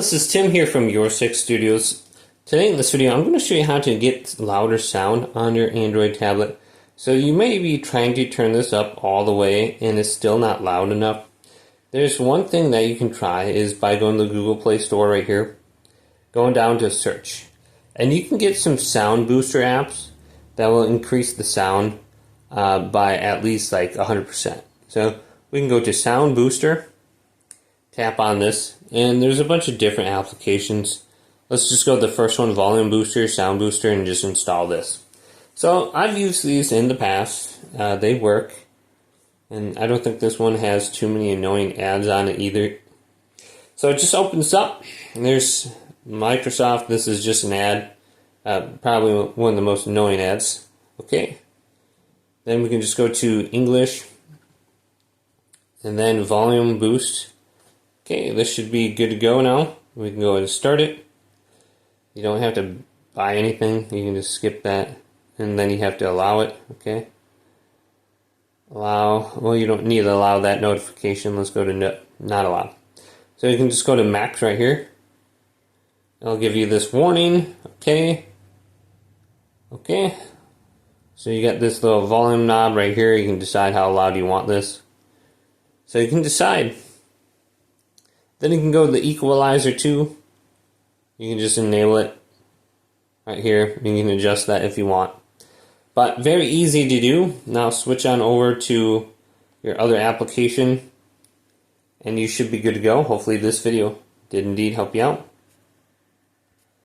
This is Tim here from Your Six Studios. Today in this video I'm going to show you how to get louder sound on your Android tablet. So you may be trying to turn this up all the way and it's still not loud enough. There's one thing that you can try is by going to the Google Play Store right here, going down to search. And you can get some sound booster apps that will increase the sound by at least like 100%. So we can go to Sound Booster, tap on this, and there's a bunch of different applications. Let's just go to the first one, Volume Booster, Sound Booster, and just install this. So I've used these in the past. They work. And I don't think this one has too many annoying ads on it either. So it just opens up. And there's Microsoft. This is just an ad. Probably one of the most annoying ads. Okay. Then we can just go to English. And then Volume Boost. Okay, this should be good to go now. We can go ahead and start it. You don't have to buy anything. You can just skip that. And then you have to allow it. Okay. Allow. Well, you don't need to allow that notification. Let's go to not allow. So you can just go to max right here. It'll give you this warning. Okay. Okay. So you got this little volume knob right here. You can decide how loud you want this. So you can decide. Then you can go to the equalizer too. You can just enable it right here. You can adjust that if you want. But very easy to do. Now switch on over to your other application and you should be good to go. Hopefully this video did indeed help you out.